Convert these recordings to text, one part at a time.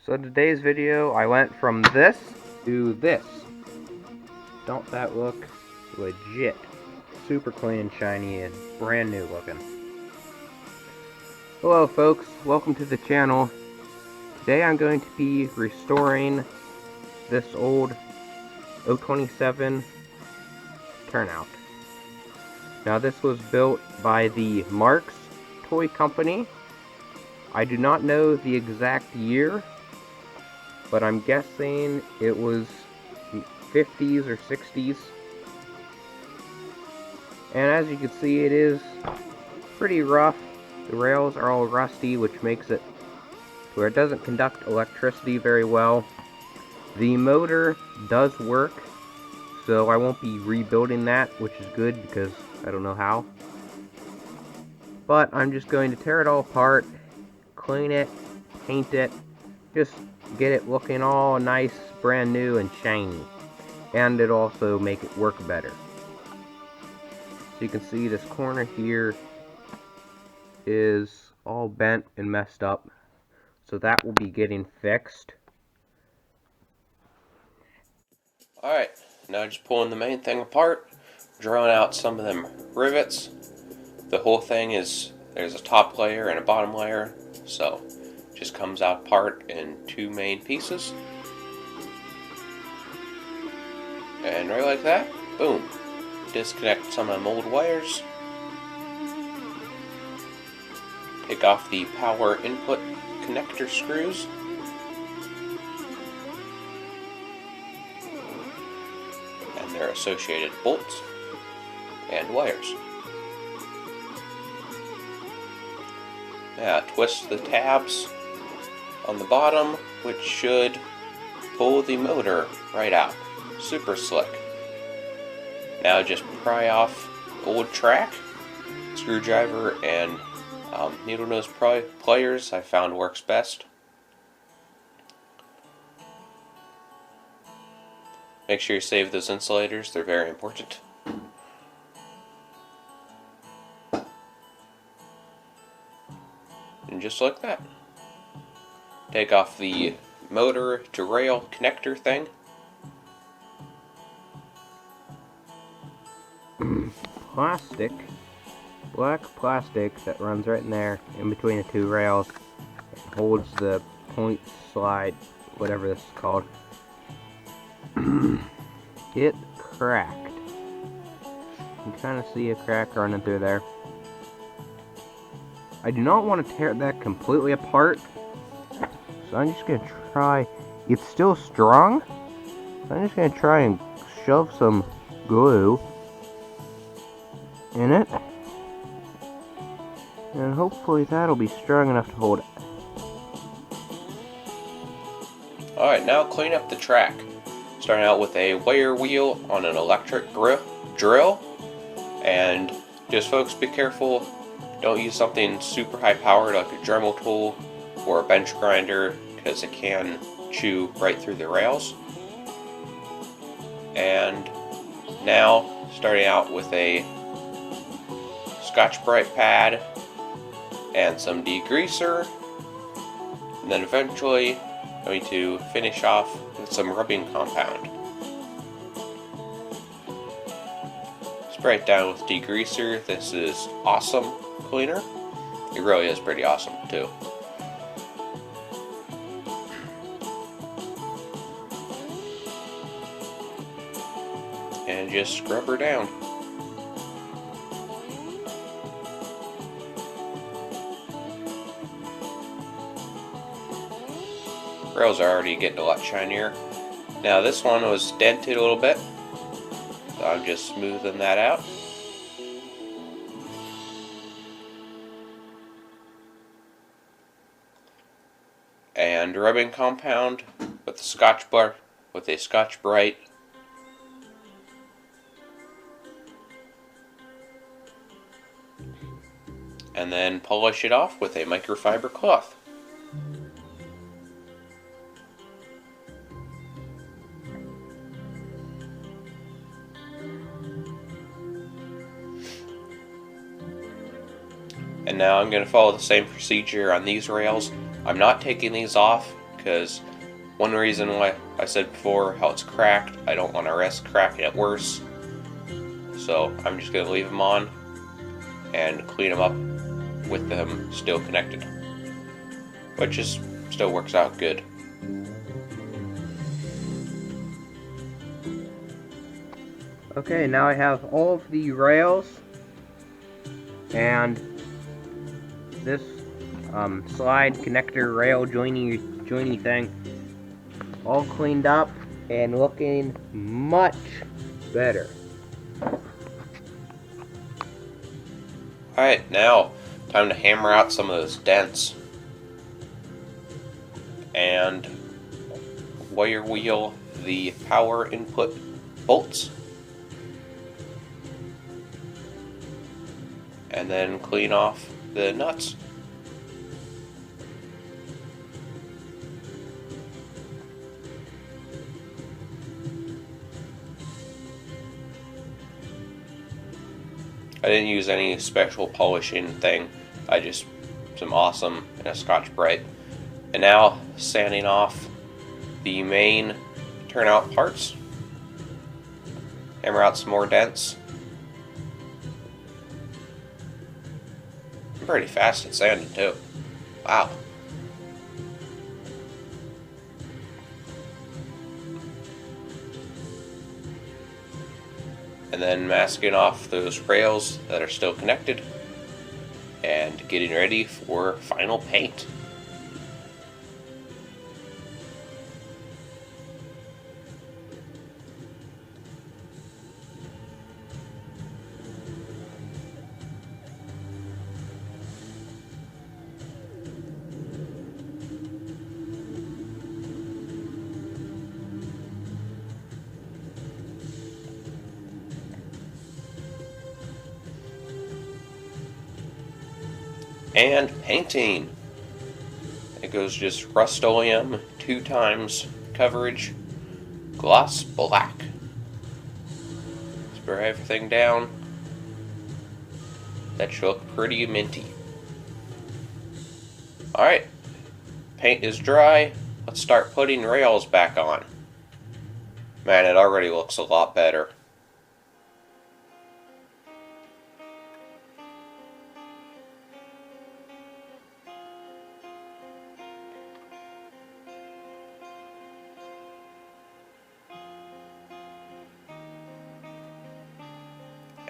So in today's video, I went from this to this. Don't that look legit? Super clean and shiny and brand new looking. Hello folks, welcome to the channel. Today I'm going to be restoring this old 027 Turnout. Now this was built by the Marx toy company. I do not know the exact year, but I'm guessing it was 50s or 60s. And as you can see, it is pretty rough. The rails are all rusty, which makes it where it doesn't conduct electricity very well. The motor does work, so I won't be rebuilding that, which is good because I don't know how. But I'm just going to tear it all apart, clean it, paint it, just get it looking all nice, brand new, and shiny. And it'll also make it work better. So you can see this corner here is all bent and messed up. So that will be getting fixed. Alright, now just pulling the main thing apart, drawing out some of them rivets. The whole thing is, there's a top layer and a bottom layer, so it just comes out apart in two main pieces. And right like that, boom. Disconnect some of them old wires. Take off the power input connector screws. And their associated bolts and wires. Now twist the tabs on the bottom, which should pull the motor right out. Super slick. Now just pry off old track, screwdriver, and needle nose pliers I found works best. Make sure you save those insulators, they're very important. And just like that. Take off the motor to rail connector thing. Plastic, black plastic that runs right in there, in between the two rails. It holds the point slide, whatever this is called. It cracked. You can kind of see a crack running through there. I do not want to tear that completely apart, so I'm just going to try. It's still strong, so I'm just going to try and shove some glue in it, and hopefully that'll be strong enough to hold it. Alright, now clean up the track. Starting out with a wire wheel on an electric drill, and just folks, be careful, don't use something super high powered like a Dremel tool or a bench grinder, because it can chew right through the rails. And now starting out with a Scotch-Brite pad and some degreaser, and then eventually going to finish off with some rubbing compound. Spray it down with degreaser. This is awesome cleaner. It really is pretty awesome too. And just scrub her down. Rails are already getting a lot shinier. Now this one was dented a little bit, so I'm just smoothing that out. And rubbing compound with a Scotch-Brite. And then polish it off with a microfiber cloth. And now I'm going to follow the same procedure on these rails. I'm not taking these off because one reason why I said before how it's cracked, I don't want to risk cracking it worse. So I'm just going to leave them on and clean them up with them still connected, which is still works out good. Okay, now I have all of the rails and this slide connector rail joiny thing all cleaned up and looking much better. Alright, now time to hammer out some of those dents and wire wheel the power input bolts, and then clean off the nuts. I didn't use any special polishing thing, I just some awesome and a Scotch-Brite. And now sanding off the main turnout parts. Hammer out some more dents. I'm pretty fast at sanding too. Wow. And then masking off those rails that are still connected and getting ready for final paint. And painting. It goes just Rust-Oleum 2 times coverage, gloss black. Spray everything down. That should look pretty minty. Alright, paint is dry. Let's start putting rails back on. Man, it already looks a lot better.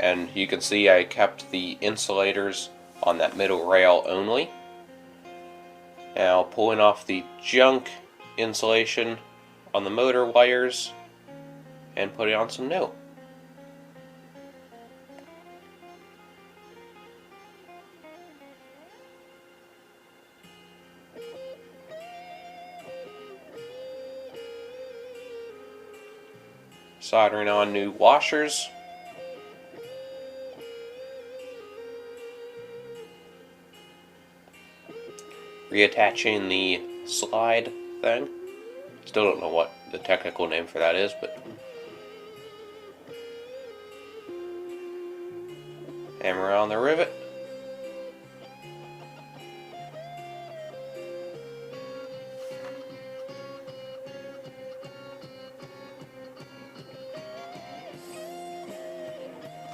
And you can see I kept the insulators on that middle rail only. Now pulling off the junk insulation on the motor wires and putting on some new. Soldering on new washers. Reattaching the slide thing. Still don't know what the technical name for that is, but hammer on the rivet.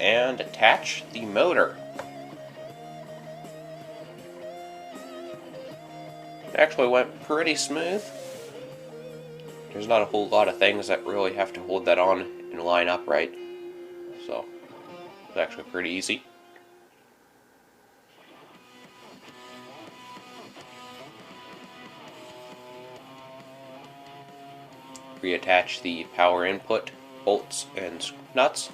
And attach the motor. It actually went pretty smooth. There's not a whole lot of things that really have to hold that on and line up right. So, it's actually pretty easy. Reattach the power input bolts and nuts.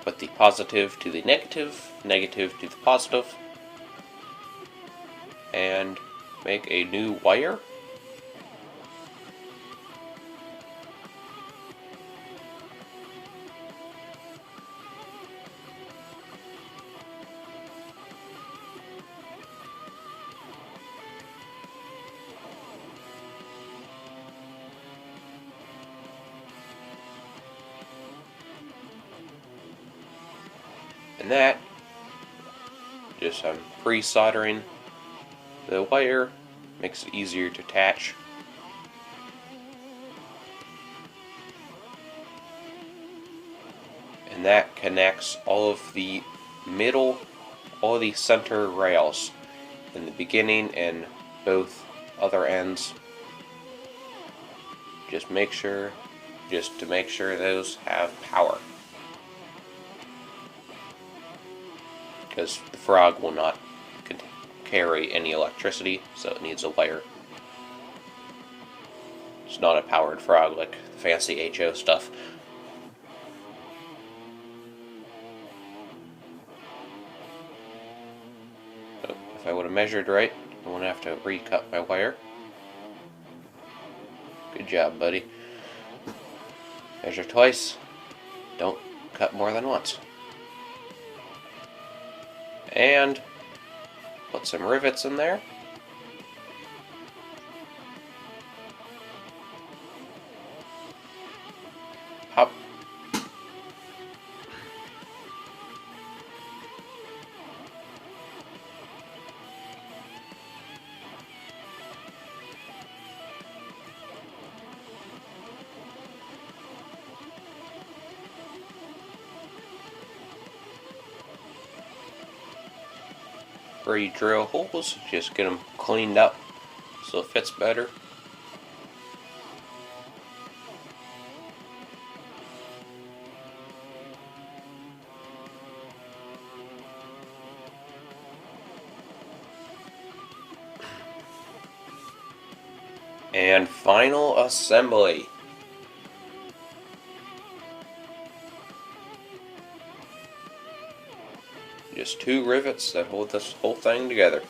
Put the positive to the negative, negative to the positive, and make a new wire. And that Just I'm pre-soldering the wire, makes it easier to attach. And that connects all of the all of the center rails in the beginning and both other ends. Just to make sure those have power. Because the frog will not carry any electricity, so it needs a wire. It's not a powered frog like the fancy HO stuff. So if I would have measured right, I wouldn't have to recut my wire. Good job, buddy. Measure twice, don't cut more than once. And put some rivets in there. Hop. Where you drill holes, just get them cleaned up so it fits better. And final assembly. Just 2 rivets that hold this whole thing together.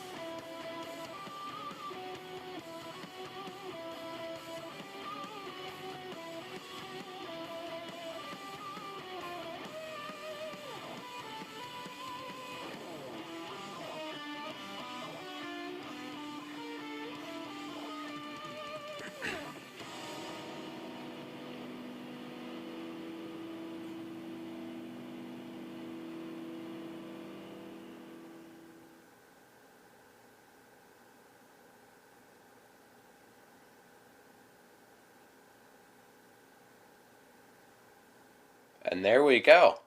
And there we go.